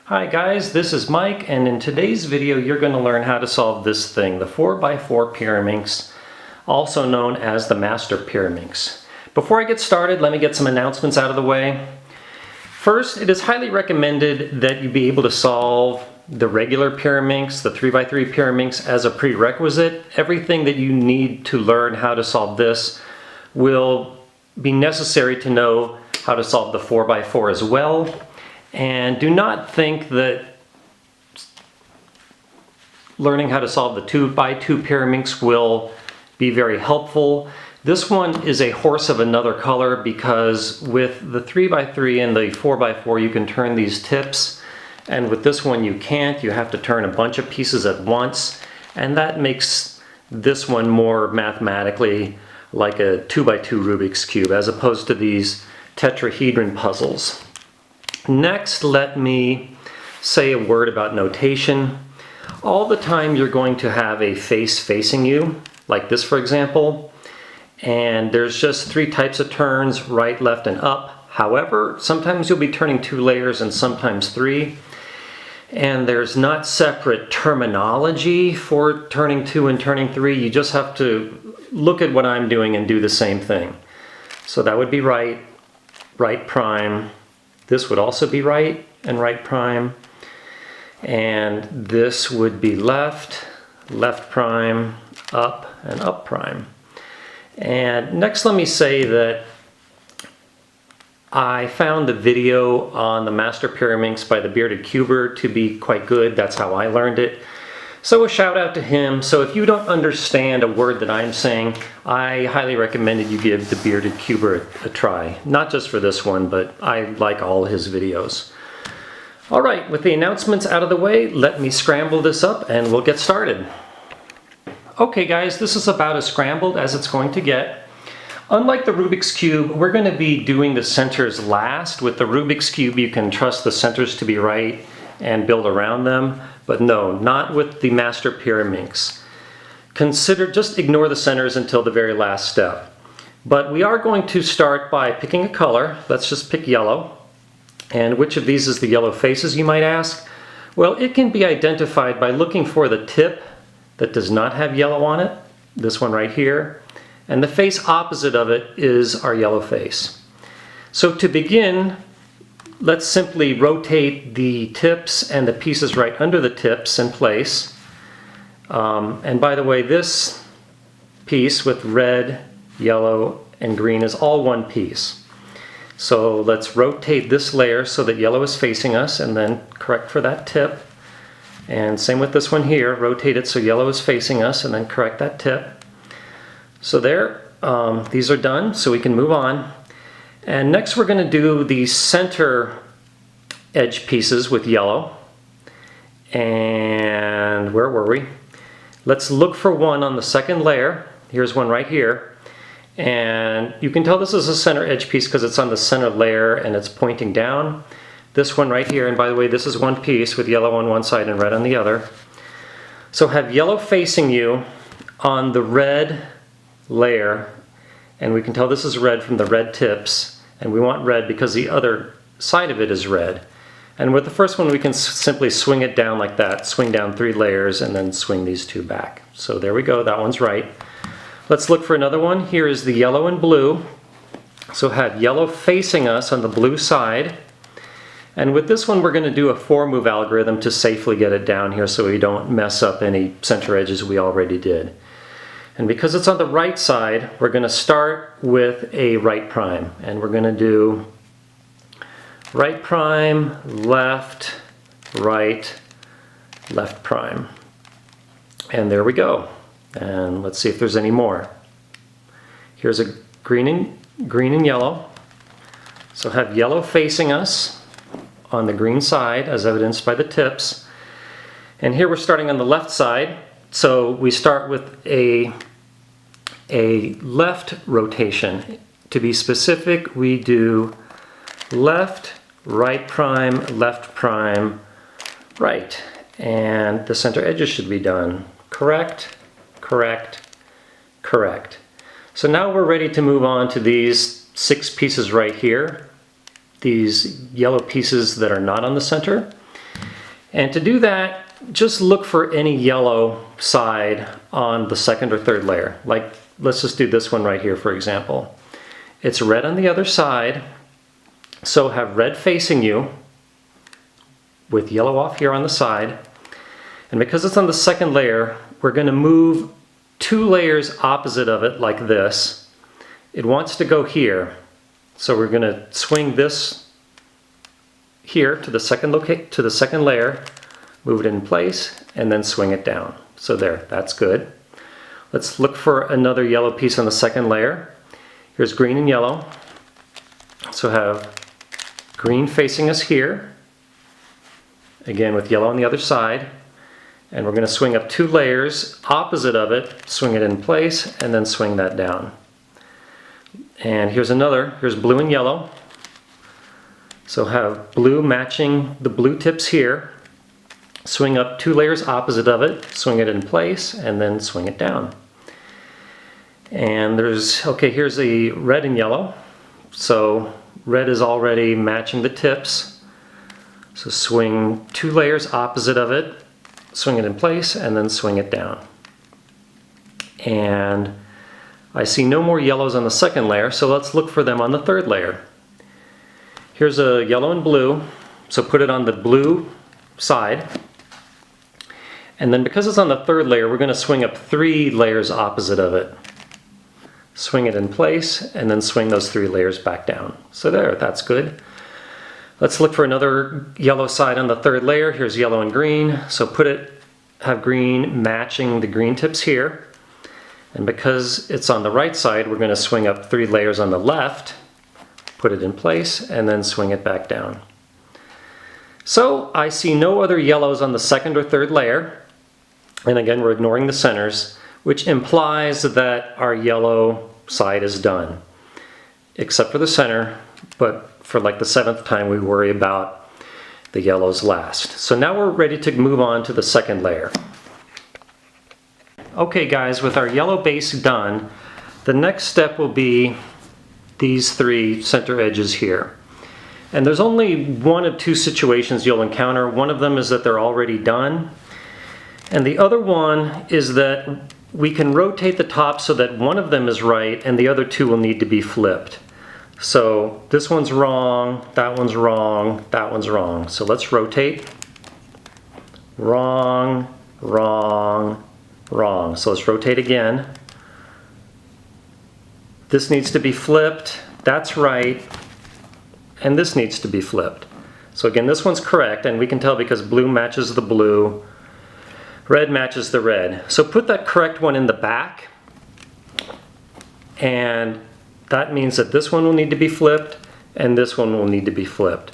Hi guys, this is Mike, and in today's video you're going to learn how to solve this thing, the 4x4 Pyraminx, also known as the Master Pyraminx. Before I get started, let me get some announcements out of the way. First, it is highly recommended that you be able to solve the regular Pyraminx, the 3x3 Pyraminx, as a prerequisite. Everything that you need to learn how to solve this will be necessary to know how to solve the 4x4 as well. And do not think that learning how to solve the 2x2 Pyraminx will be very helpful. This one is a horse of another color because with the 3x3 and the 4x4 you can turn these tips, and with this one you can't. You have to turn a bunch of pieces at once, and that makes this one more mathematically like a 2x2 Rubik's Cube as opposed to these tetrahedron puzzles. Next, let me say a word about notation. All the time you're going to have a face facing you, like this for example, and there's just 3 types of turns, right, left, and up. However, sometimes you'll be turning 2 layers and sometimes 3, and there's not separate terminology for turning 2 and turning 3. You just have to look at what I'm doing and do the same thing. So that would be right, right prime. This would also be right and right prime, and this would be left, left prime, up, and up prime. And next let me say that I found the video on the Master Pyraminx by the Bearded Cuber to be quite good. That's how I learned it. So a shout out to him. So if you don't understand a word that I'm saying, I highly recommend that you give the Bearded Cuber a try. Not just for this one, but I like all his videos. All right, with the announcements out of the way, let me scramble this up and we'll get started. Okay guys, this is about as scrambled as it's going to get. Unlike the Rubik's Cube, we're going to be doing the centers last. With the Rubik's Cube, you can trust the centers to be right and build around them. But no, not with the Master Pyraminx. Just ignore the centers until the very last step. But we are going to start by picking a color. Let's just pick yellow. And which of these is the yellow faces, you might ask? Well, it can be identified by looking for the tip that does not have yellow on it, this one right here, and the face opposite of it is our yellow face. So to begin, let's simply rotate the tips and the pieces right under the tips in place. And by the way, this piece with red, yellow, and green is all one piece. So let's rotate this layer so that yellow is facing us and then correct for that tip. And same with this one here, rotate it so yellow is facing us and then correct that tip. So there, these are done, so we can move on. And next we're going to do the center edge pieces with yellow. And where were we? Let's look for one on the second layer. Here's one right here. And you can tell this is a center edge piece because it's on the center layer and it's pointing down. This one right here, and by the way, this is one piece with yellow on one side and red on the other. So have yellow facing you on the red layer, and we can tell this is red from the red tips, and we want red because the other side of it is red. And with the first one we can simply swing it down like that, swing down 3 layers and then swing these 2 back. So there we go, that one's right. Let's look for another one. Here is the yellow and blue. So have yellow facing us on the blue side. And with this one we're going to do a 4-move algorithm to safely get it down here so we don't mess up any center edges we already did. And because it's on the right side, we're going to start with a right prime. And we're going to do right prime, left, right, left prime. And there we go. And let's see if there's any more. Here's a green and yellow. So have yellow facing us on the green side as evidenced by the tips. And here we're starting on the left side. So we start with a left rotation. To be specific, we do left, right prime, right. And the center edges should be done. Correct, correct, correct. So now we're ready to move on to these 6 pieces right here. These yellow pieces that are not on the center. And to do that, just look for any yellow side on the second or third layer. Like, let's just do this one right here, for example. It's red on the other side, so have red facing you with yellow off here on the side. And because it's on the second layer, we're going to move 2 layers opposite of it like this. It wants to go here, so we're going to swing this here to the second layer, move it in place, and then swing it down. So there, that's good. Let's look for another yellow piece on the second layer. Here's green and yellow. So have green facing us here, again with yellow on the other side. And we're going to swing up 2 layers opposite of it, swing it in place, and then swing that down. And here's blue and yellow. So have blue matching the blue tips here, swing up 2 layers opposite of it, swing it in place, and then swing it down. And here's the red and yellow. So red is already matching the tips. So swing 2 layers opposite of it, swing it in place, and then swing it down. And I see no more yellows on the second layer, so let's look for them on the third layer. Here's a yellow and blue, so put it on the blue side. And then because it's on the third layer, we're going to swing up 3 layers opposite of it. Swing it in place, and then swing those 3 layers back down. So there, that's good. Let's look for another yellow side on the third layer. Here's yellow and green, so have green matching the green tips here. And because it's on the right side, we're going to swing up 3 layers on the left, put it in place, and then swing it back down. So I see no other yellows on the second or third layer. And again, we're ignoring the centers, which implies that our yellow side is done, except for the center, but for like the 7th time we worry about the yellows last. So now we're ready to move on to the second layer. Okay guys, with our yellow base done, the next step will be these 3 center edges here. And there's only one of 2 situations you'll encounter. One of them is that they're already done. And the other one is that we can rotate the top so that one of them is right and the other 2 will need to be flipped. So this one's wrong, that one's wrong, that one's wrong. So let's rotate. Wrong, wrong, wrong. So let's rotate again. This needs to be flipped, that's right, and this needs to be flipped. So again, this one's correct, and we can tell because blue matches the blue, red matches the red. So put that correct one in the back, and that means that this one will need to be flipped, and this one will need to be flipped.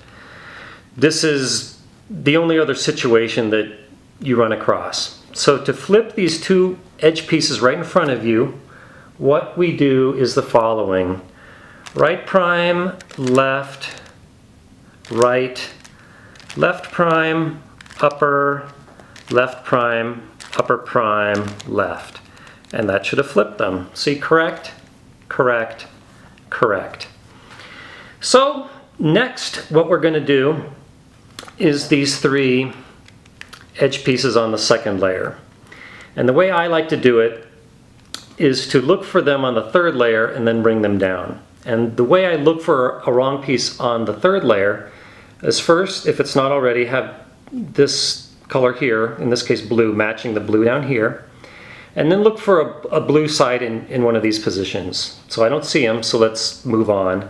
This is the only other situation that you run across. So to flip these 2 edge pieces right in front of you, what we do is the following. Right prime, left, right, left prime, upper, left prime, upper prime, left. And that should have flipped them. See, correct, correct, correct. So next, what we're going to do is these 3 edge pieces on the second layer. And the way I like to do it is to look for them on the third layer and then bring them down. And the way I look for a wrong piece on the third layer is first, if it's not already, have this color here, in this case blue, matching the blue down here. And then look for a blue side in one of these positions. So I don't see them, so let's move on.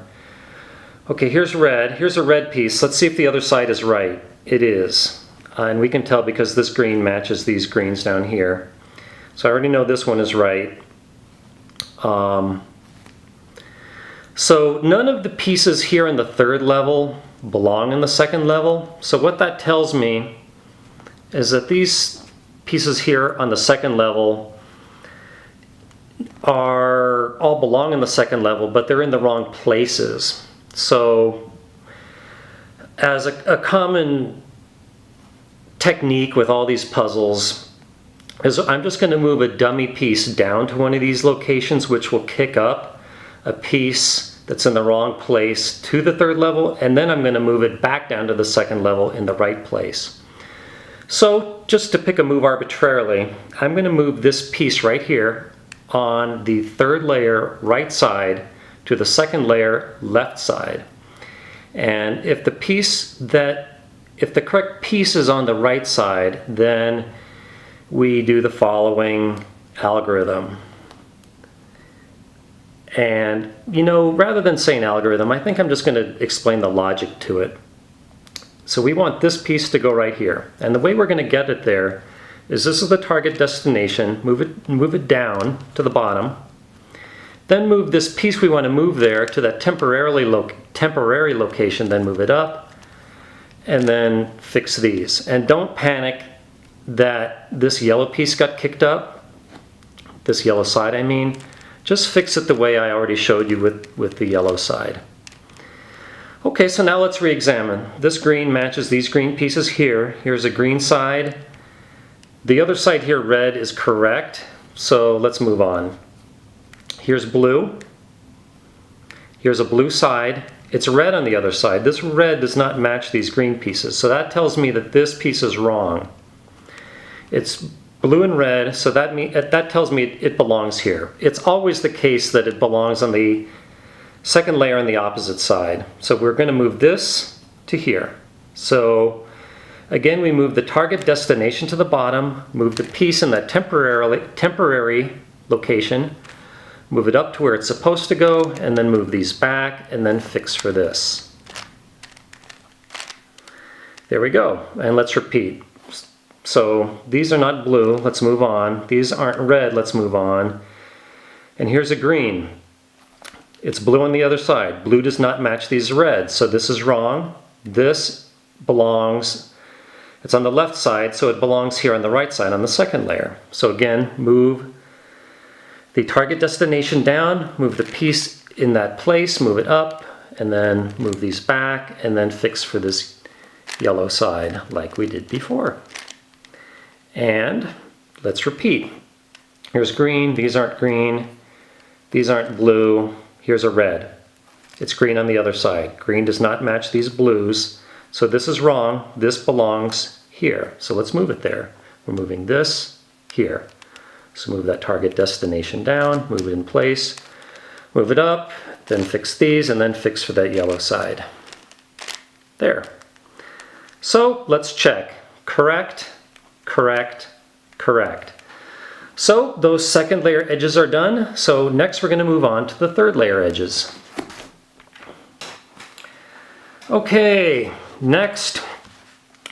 Okay, here's red. Here's a red piece. Let's see if the other side is right. It is. And we can tell because this green matches these greens down here. So I already know this one is right. So none of the pieces here in the third level belong in the second level. So what that tells me is that these pieces here on the second level all belong in the second level, but they're in the wrong places. So as a common technique with all these puzzles is I'm just going to move a dummy piece down to one of these locations, which will kick up a piece that's in the wrong place to the third level, and then I'm going to move it back down to the second level in the right place. So just to pick a move arbitrarily, I'm going to move this piece right here on the third layer right side to the second layer left side. And if the correct piece is on the right side, then we do the following algorithm. And rather than saying algorithm, I think I'm just going to explain the logic to it. So we want this piece to go right here. And the way we're going to get it there is this is the target destination, move it down to the bottom, then move this piece we want to move there to that temporary location, then move it up, and then fix these. And don't panic that this yellow piece got kicked up, this yellow side I mean. Just fix it the way I already showed you with the yellow side. Okay, so now let's re-examine. This green matches these green pieces here. Here's a green side. The other side here, red, is correct. So let's move on. Here's blue. Here's a blue side. It's red on the other side. This red does not match these green pieces. So that tells me that this piece is wrong. It's blue and red, so that tells me it belongs here. It's always the case that it belongs on the second layer on the opposite side. So we're going to move this to here. So again, we move the target destination to the bottom, move the piece in that temporary location, move it up to where it's supposed to go, and then move these back, and then fix for this. There we go, and let's repeat. So these are not blue, let's move on. These aren't red, let's move on. And here's a green. It's blue on the other side. Blue does not match these reds, so this is wrong. This belongs, it's on the left side, so it belongs here on the right side on the second layer. So again, move the target destination down, move the piece in that place, move it up, and then move these back, and then fix for this yellow side like we did before. And let's repeat. Here's green, these aren't blue, here's a red. It's green on the other side. Green does not match these blues, so this is wrong. This belongs here, so let's move it there. We're moving this here. So move that target destination down, move it in place, move it up, then fix these, and then fix for that yellow side. There. So let's check. Correct, correct, correct. So those second layer edges are done. So next we're going to move on to the third layer edges. Okay, next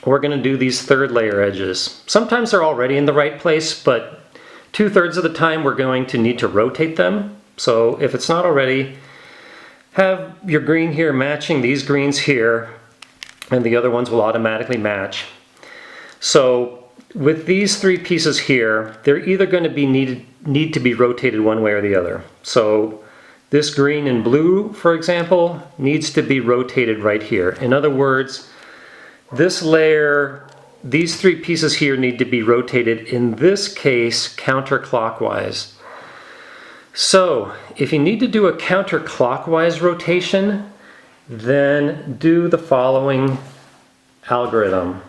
we're going to do these third layer edges. Sometimes they're already in the right place, but 2/3 of the time we're going to need to rotate them. So if it's not already, have your green here matching these greens here, and the other ones will automatically match. So with these three pieces here, they're either going to need to be rotated one way or the other. So this green and blue, for example, needs to be rotated right here. In other words, this layer, these three pieces here need to be rotated, in this case, counterclockwise. So if you need to do a counterclockwise rotation, then do the following algorithm.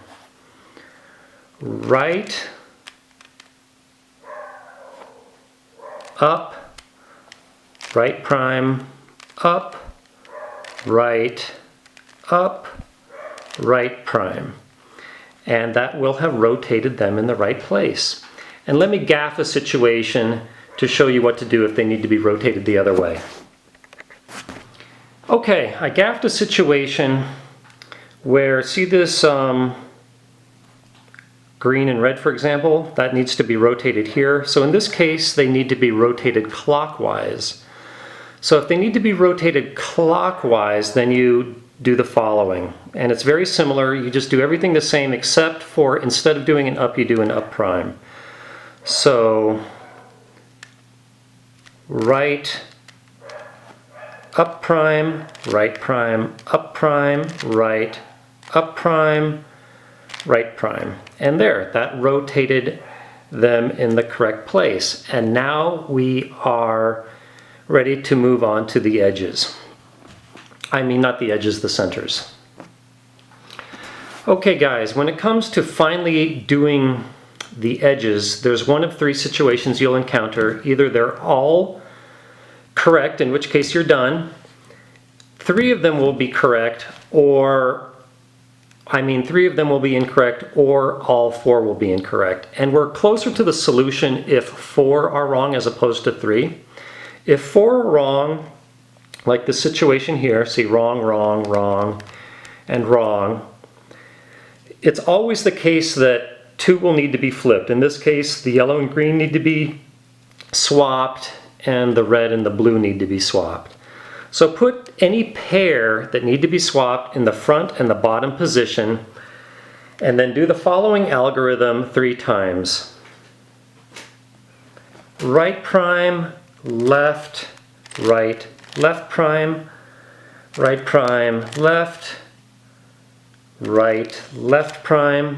Right, up, right prime, up, right, up, right prime. And that will have rotated them in the right place. And let me gaff a situation to show you what to do if they need to be rotated the other way. Okay, I gaffed a situation where, see this green and red, for example, that needs to be rotated here. So in this case, they need to be rotated clockwise. So if they need to be rotated clockwise, then you do the following. And it's very similar. You just do everything the same, except for instead of doing an up, you do an up prime. So right, up prime, right prime, up prime, right, up prime, right prime. And there, that rotated them in the correct place. And now we are ready to move on to the edges. I mean, not the edges, the centers. Okay guys, when it comes to finally doing the edges, there's one of three situations you'll encounter. Either they're all correct, in which case you're done. Three of them will be correct, or three of them will be incorrect, or all four will be incorrect. And we're closer to the solution if four are wrong as opposed to three. If four are wrong, like the situation here, see wrong, wrong, wrong, and wrong, it's always the case that two will need to be flipped. In this case, the yellow and green need to be swapped, and the red and the blue need to be swapped. So put any pair that need to be swapped in the front and the bottom position, and then do the following algorithm 3 times. Right prime, left, right, left prime, right prime, left, right, left prime,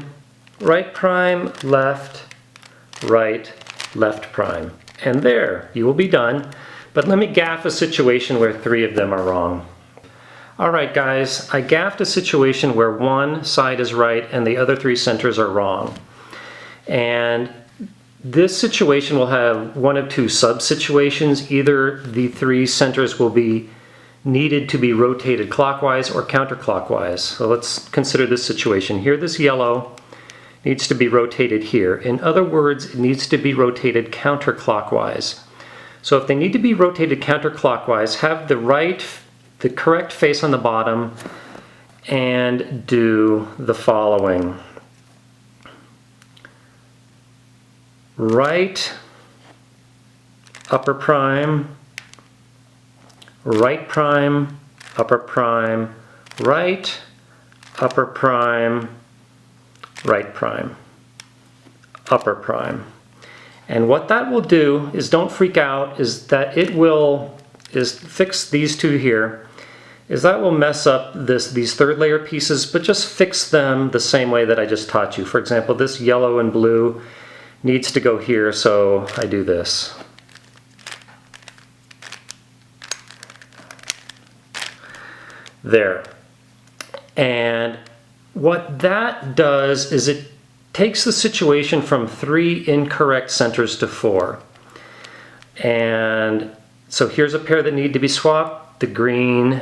right prime, left, right, left prime. And there, you will be done. But let me gaff a situation where 3 of them are wrong. Alright guys, I gaffed a situation where one side is right and the other 3 centers are wrong. And this situation will have one of 2 sub-situations. Either the 3 centers will be needed to be rotated clockwise or counterclockwise. So let's consider this situation. Here, this yellow needs to be rotated here. In other words, it needs to be rotated counterclockwise. So if they need to be rotated counterclockwise, have the correct face on the bottom and do the following. Right upper prime, right prime, upper prime, right, upper prime, right prime, upper prime. And what that will do is, don't freak out, is that it will fix these 2 here, is that will mess up these third layer pieces, but just fix them the same way that I just taught you. For example, this yellow and blue needs to go here, so I do this. There. And what that does is it takes the situation from 3 incorrect centers to 4. And so here's a pair that need to be swapped, the green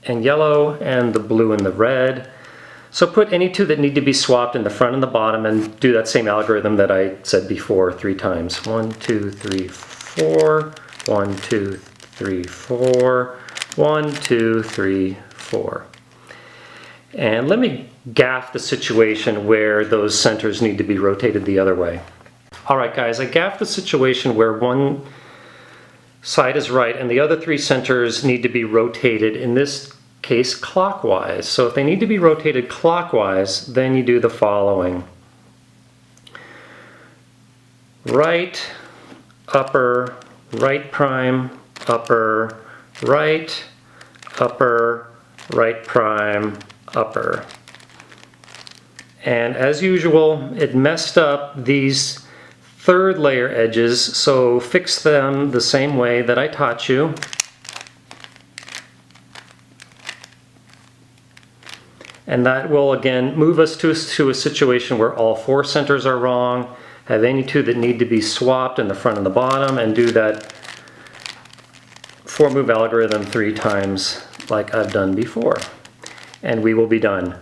and yellow and the blue and the red. So put any 2 that need to be swapped in the front and the bottom and do that same algorithm that I said before 3 times. 1, 2, 3, 4, 1, 2, 3, 4, 1, 2, 3, 4. And let me gaff the situation where those centers need to be rotated the other way. Alright guys, I gaffed the situation where one side is right and the other 3 centers need to be rotated, in this case clockwise. So if they need to be rotated clockwise, then you do the following. Right, upper, right prime, upper, right, upper, right prime, upper. And as usual, it messed up these third layer edges, so fix them the same way that I taught you. And that will again move us to a situation where all 4 centers are wrong, have any 2 that need to be swapped in the front and the bottom, and do that 4-move algorithm 3 times like I've done before. And we will be done.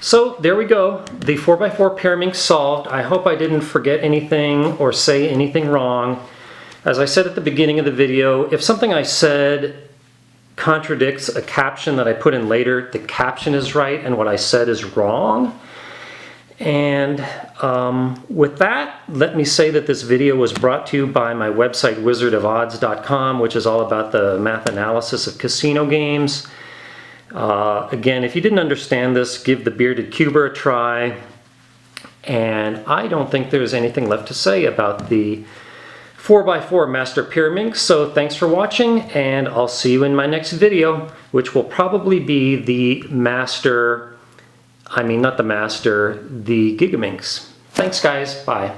So there we go, the 4x4 Pyraminx solved. I hope I didn't forget anything or say anything wrong. As I said at the beginning of the video, if something I said contradicts a caption that I put in later, the caption is right and what I said is wrong. And with that, let me say that this video was brought to you by my website wizardofodds.com, which is all about the math analysis of casino games. Again, if you didn't understand this, give the bearded cuber a try. And I don't think there's anything left to say about the 4x4 Master Pyraminx. So thanks for watching, and I'll see you in my next video, which will probably be the Master, the Gigaminx. Thanks guys, bye.